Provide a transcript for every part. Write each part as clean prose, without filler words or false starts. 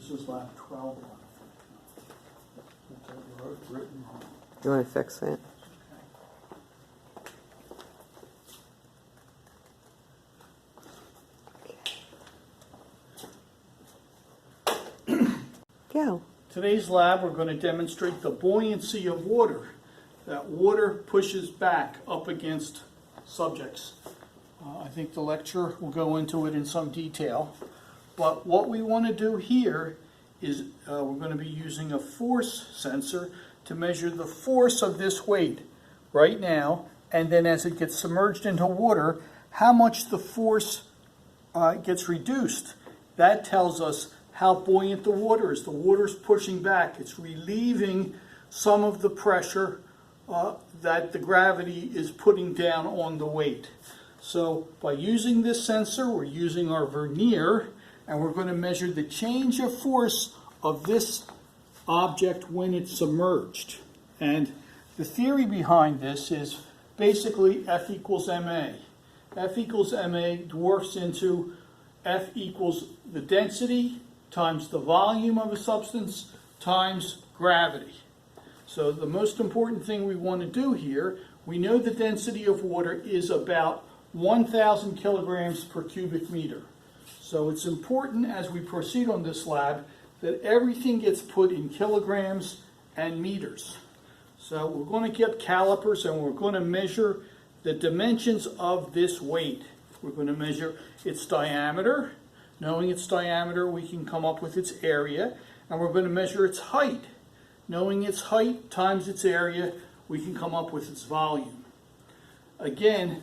just lap 12 on it. Written on. You want to fix that? Go. Today's lab, we're going to demonstrate the buoyancy of water. That water pushes back up against subjects. I think the lecturer will go into it in some detail. But what we want to do here is we're going to be using a force sensor to measure the force of this weight right now, and then as it gets submerged into water, how much the force gets reduced. That tells us how buoyant the water is. The water's pushing back. It's relieving some of the pressure that the gravity is putting down on the weight. So by using this sensor, we're using our vernier, and we're going to measure the change of force of this object when it's submerged. And the theory behind this is basically F equals ma. F equals ma dwarfs into F equals the density times the volume of a substance times gravity. So the most important thing we want to do here, we know the density of water is about 1,000 kilograms per cubic meter. So it's important as we proceed on this lab that everything gets put in kilograms and meters. So we're going to get calipers and we're going to measure the dimensions of this weight. We're going to measure its diameter. Knowing its diameter, we can come up with its area. And we're going to measure its height. Knowing its height times its area, we can come up with its volume. Again,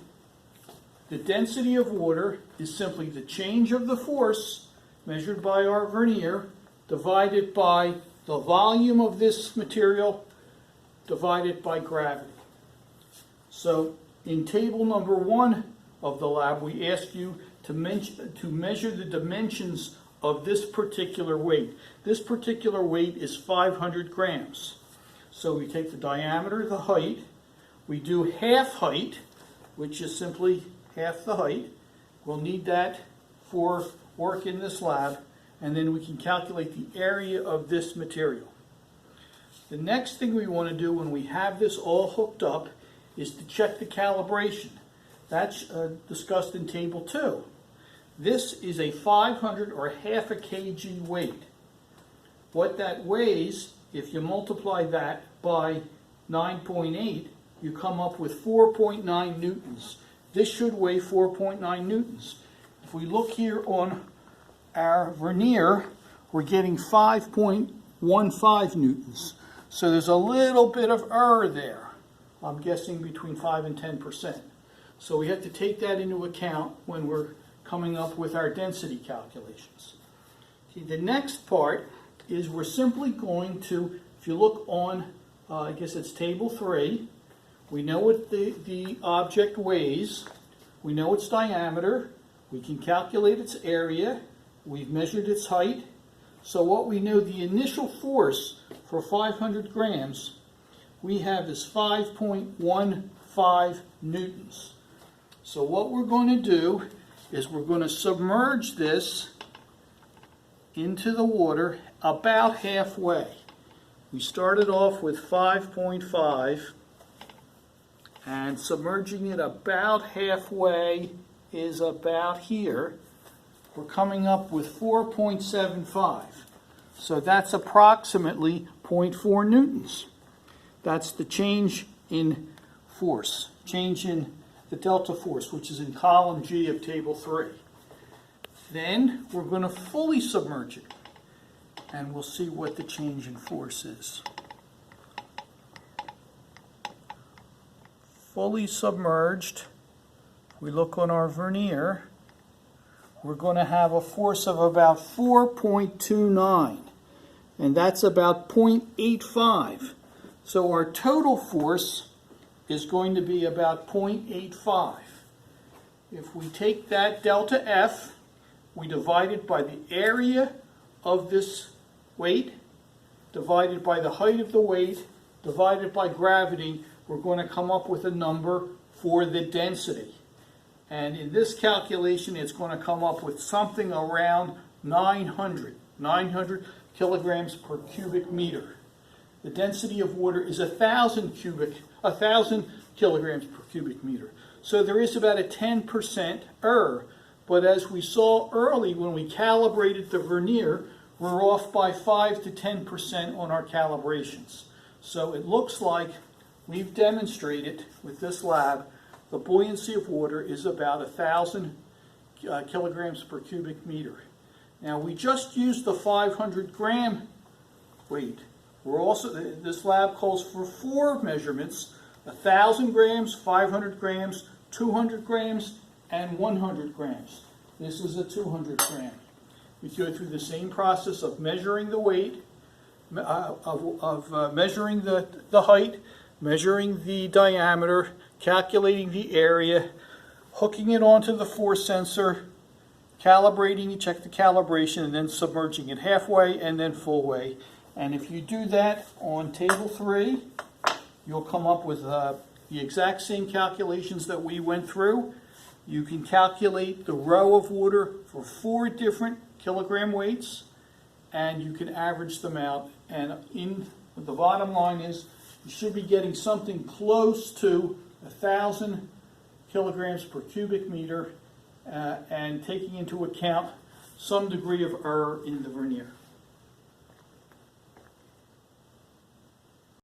the density of water is simply the change of the force measured by our vernier divided by the volume of this material divided by gravity. So in table number 1 of the lab, we ask you to measure the dimensions of this particular weight. This particular weight is 500 grams. So we take the diameter, the height, we do half height, which is simply half the height. We'll need that for work in this lab, and then we can calculate the area of this material. The next thing we want to do when we have this all hooked up is to check the calibration. That's discussed in table 2. This is a 500 or half a kg weight. What that weighs, if you multiply that by 9.8, you come up with 4.9 newtons. This should weigh 4.9 newtons. If we look here on our vernier, we're getting 5.15 newtons. So there's a little bit of error there. I'm guessing between 5 and 10%. So we have to take that into account when we're coming up with our density calculations. See, the next part is we're simply going to, if you look on, I guess it's table 3, we know what the object weighs, we know its diameter, we can calculate its area, we've measured its height. So what we know the initial force for 500 grams, we have is 5.15 newtons. So what we're going to do is we're going to submerge this into the water about halfway. We started off with 5.5, and submerging it about halfway is about here. We're coming up with 4.75. So that's approximately 0.4 newtons. That's the change in force, change in the delta force, which is in column G of table 3. Then we're going to fully submerge it, and we'll see what the change in force is. Fully submerged, we look on our vernier, we're going to have a force of about 4.29, and that's about 0.85. So our total force is going to be about 0.85. If we take that delta F, we divide it by the area of this weight, divided by the height of the weight, divided by gravity, we're going to come up with a number for the density. And in this calculation, it's going to come up with something around 900. 900 kilograms per cubic meter. The density of water is 1,000 kilograms per cubic meter. So there is about a 10% error. But as we saw early when we calibrated the vernier, we're off by 5 to 10% on our calibrations. So it looks like we've demonstrated with this lab the buoyancy of water is about 1,000 kilograms per cubic meter. Now we just used the 500 gram weight. We're also, this lab calls for 4 measurements: 1,000 grams, 500 grams, 200 grams, and 100 grams. This is a 200 gram. We go through the same process of measuring the weight, measuring the height, measuring the diameter, calculating the area, hooking it onto the force sensor, calibrating, you check the calibration, and then submerging it halfway and then full way. And if you do that on table 3, you'll come up with the exact same calculations that we went through. You can calculate the row of water for 4 different kilogram weights, and you can average them out. And the bottom line is you should be getting something close to 1,000 kilograms per cubic meter, and taking into account some degree of error in the vernier.